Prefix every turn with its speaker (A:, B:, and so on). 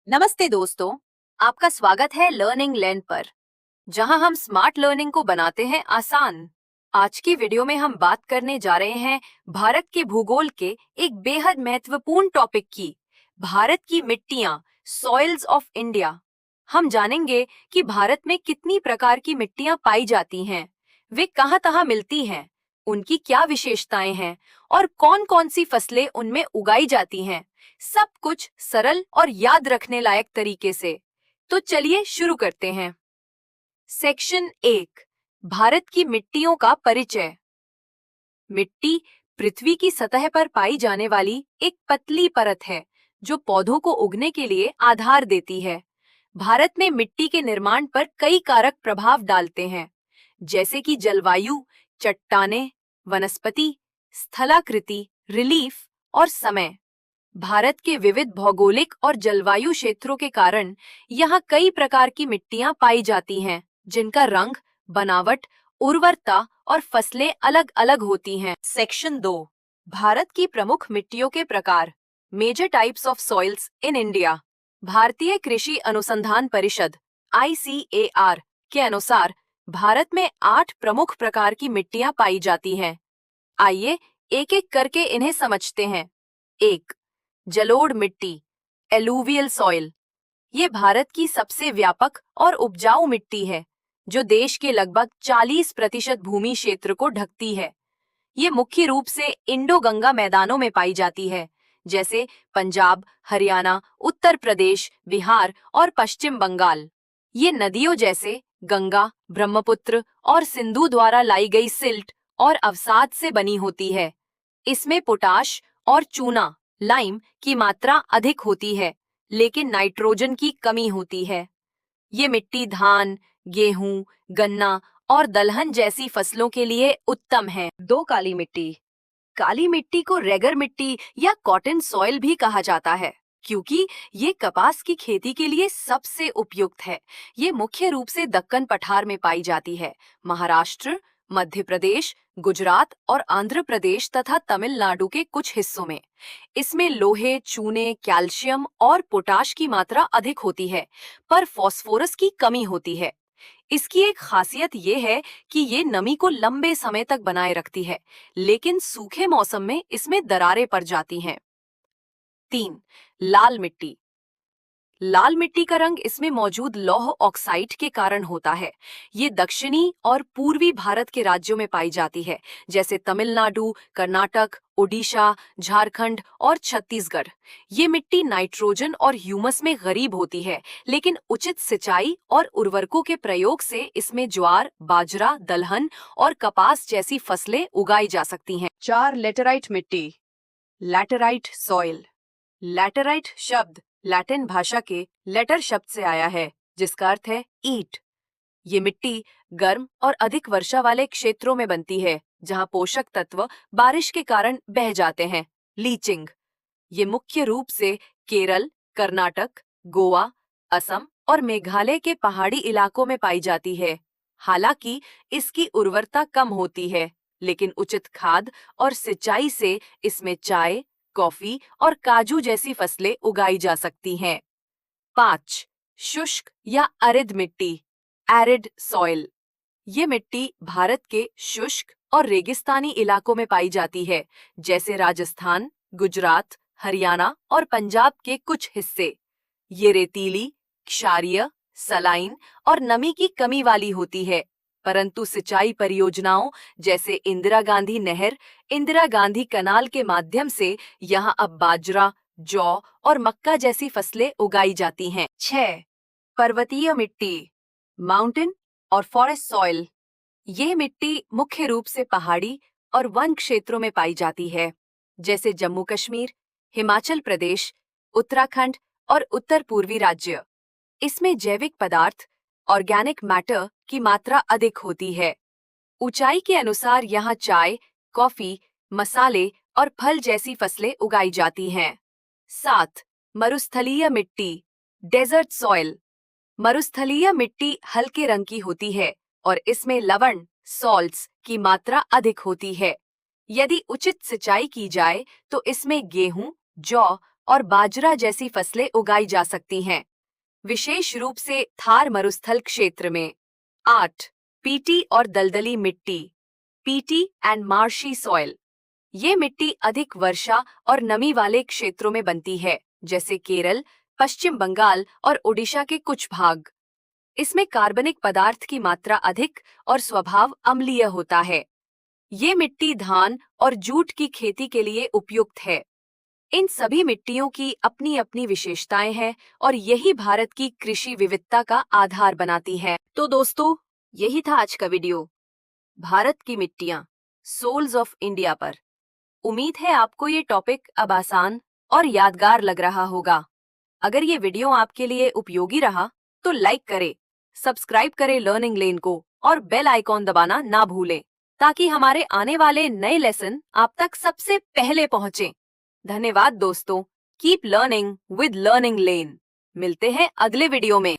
A: नमस्ते दोस्तों, आपका स्वागत है लर्निंग लैंड पर, जहां हम स्मार्ट लर्निंग को बनाते हैं आसान। आज की वीडियो में हम बात करने जा रहे हैं भारत के भूगोल के एक बेहद महत्वपूर्ण टॉपिक की, भारत की मिट्टियां, सॉइल्स ऑफ इंडिया। हम जानेंगे कि भारत में कितनी प्रकार की मिट्टियां पाई जाती हैं, वे कहां-कहां मिलती हैं, उनकी क्या विशेषताएं हैं और कौन-कौन सी फसलें उनमें उगाई जाती हैं। सब कुछ सरल और याद रखने लायक तरीके से। तो चलिए शुरू करते हैं। सेक्शन 1, भारत की मिट्टियों का परिचय। मिट्टी पृथ्वी की सतह पर पाई जाने वाली एक पतली परत है जो पौधों को उगने के लिए आधार देती है। भारत में मिट्टी के निर्माण पर कई कारक प्रभाव डालते हैं, जैसे कि जलवायु, चट्टानें, वनस्पति, स्थलाकृति, रिलीफ और समय। भारत के विविध भौगोलिक और जलवायु क्षेत्रों के कारण यहाँ कई प्रकार की मिट्टियाँ पाई जाती हैं, जिनका रंग, बनावट, उर्वरता और फसलें अलग-अलग होती हैं। सेक्शन 2, भारत की प्रमुख मिट्टियों के प्रकार। Major types of soils in India. भारतीय कृषि अनुसंधान परिषद (ICAR) के अनुसार भारत में 8 प्रमुख प्रकार की मिट्टियाँ पाई जाती हैं। आइए एक-एक करके इन्हें समझते हैं। 1. जलोढ़ मिट्टी, एलुवियल सॉइल। ये भारत की सबसे व्यापक और उपजाऊ मिट्टी है, जो देश के लगभग 40% भूमि क्षेत्र को ढकती है। ये मुख्य रूप से इंडो-गंगा मैदानों में पाई जाती है, जैसे पंजाब, हरियाणा, उत्तर प्रदेश, बिहार और पश्चिम बंगाल। ये नदियों जैसे गंगा, ब्रह्मपुत्र और सिंधु द्वारा लाई गई सिल्ट और अवसाद से बनी होती है। इसमें पोटाश और चूना, लाइम की मात्रा अधिक होती है, लेकिन नाइट्रोजन की कमी होती है। ये मिट्टी धान, गेहूं, गन्ना और दलहन जैसी फसलों के लिए उत्तम है। 2. काली मिट्टी। काली मिट्टी को रेगर मिट्टी या कॉटन सॉइल भी कहा जाता है, क्योंकि ये कपास की खेती के लिए सबसे उपयुक्त है। ये मुख्य रूप से दक्कन पठार में पाई जाती है, महाराष्ट्र, मध्य प्रदेश, गुजरात और आंध्र प्रदेश तथा तमिलनाडु के कुछ हिस्सों में। इसमें लोहे, चूने, कैल्शियम और पोटाश की मात्रा अधिक होती है, पर फास्फोरस की कमी होती है। इसकी एक खासियत ये है कि ये नमी को लंबे समय तक बनाए रखती है, लेकिन सूखे मौसम में इसमें दरारें पड़ जाती हैं। 3. लाल मिट्टी। लाल मिट्टी का रंग इसमें मौजूद लौह ऑक्साइड के कारण होता है। ये दक्षिणी और पूर्वी भारत के राज्यों में पाई जाती है, जैसे तमिलनाडु, कर्नाटक, ओडिशा, झारखंड और छत्तीसगढ़। ये मिट्टी नाइट्रोजन और ह्यूमस में गरीब होती है, लेकिन उचित सिंचाई और उर्वरकों के प्रयोग से इसमें ज्वार, बाजरा, दलहन और कपास जैसी फसलें उगाई जा सकती हैं। 4. लेटेराइट मिट्टी, लैटेराइट सॉइल। लैटेराइट शब्द लैटिन भाषा के लेटर शब्द से आया है, जिसका अर्थ है ईट। ये मिट्टी गर्म और अधिक वर्षा वाले क्षेत्रों में बनती है, जहां पोषक तत्व बारिश के कारण बह जाते हैं। लीचिंग। ये मुख्य रूप से केरल, कर्नाटक, गोवा, असम और मेघालय के पहाड़ी इलाकों में पाई जाती है। हालांकि इसकी उर्वरता कम होती है, लेकिन उचित खाद और सिंचाई से इसमें चाय, कॉफी और काजू जैसी फसलें उगाई जा सकती हैं। 5. शुष्क या अरिद मिट्टी, एरिड सॉइल। ये मिट्टी भारत के शुष्क और रेगिस्तानी इलाकों में पाई जाती है, जैसे राजस्थान, गुजरात, हरियाणा और पंजाब के कुछ हिस्से। ये रेतीली, क्षारीय, सलाइन और नमी की कमी वाली होती है, परंतु सिंचाई परियोजनाओं जैसे इंदिरा गांधी नहर, इंदिरा गांधी कनाल के माध्यम से यहाँ अब बाजरा, जौ और मक्का जैसी फसलें उगाई जाती हैं। 6. पर्वतीय मिट्टी, माउंटेन और फॉरेस्ट सॉइल। ये मिट्टी मुख्य रूप से पहाड़ी और वन क्षेत्रों में पाई जाती है, जैसे जम्मू कश्मीर, हिमाचल प्रदेश, उत्तराखंड और उत्तर पूर्वी राज्य। इसमें जैविक पदार्थ, ऑर्गेनिक मैटर की मात्रा अधिक होती है। ऊंचाई के अनुसार यहाँ चाय, कॉफी, मसाले और फल जैसी फसलें उगाई जाती हैं। 7. मरुस्थलीय मिट्टी, डेजर्ट सॉइल। मरुस्थलीय मिट्टी हल्के रंग की होती है और इसमें लवण, सॉल्ट्स की मात्रा अधिक होती है। यदि उचित सिंचाई की जाए तो इसमें गेहूं, जौ और बाजरा जैसी फसलें उगाई जा सकती हैं, विशेष रूप से थार मरुस्थल क्षेत्र में। 8. पीटी और दलदली मिट्टी, पीटी एंड मार्शी सॉइल। ये मिट्टी अधिक वर्षा और नमी वाले क्षेत्रों में बनती है, जैसे केरल, पश्चिम बंगाल और ओडिशा के कुछ भाग। इसमें कार्बनिक पदार्थ की मात्रा अधिक और स्वभाव अम्लीय होता है। ये मिट्टी धान और जूट की खेती के लिए उपयुक्त है। इन सभी मिट्टियों की अपनी अपनी विशेषताएं हैं और यही भारत की कृषि विविधता का आधार बनाती है। तो दोस्तों, यही था आज का वीडियो भारत की मिट्टियां, सोल्स ऑफ इंडिया पर। उम्मीद है आपको ये टॉपिक अब आसान और यादगार लग रहा होगा। अगर ये वीडियो आपके लिए उपयोगी रहा तो लाइक करें, सब्सक्राइब करें लर्निंग लेन को और बेल आइकॉन दबाना ना भूलें, ताकि हमारे आने वाले नए लेसन आप तक सबसे पहले पहुंचे। धन्यवाद दोस्तों। कीप लर्निंग विद लर्निंग लेन। मिलते हैं अगले वीडियो में।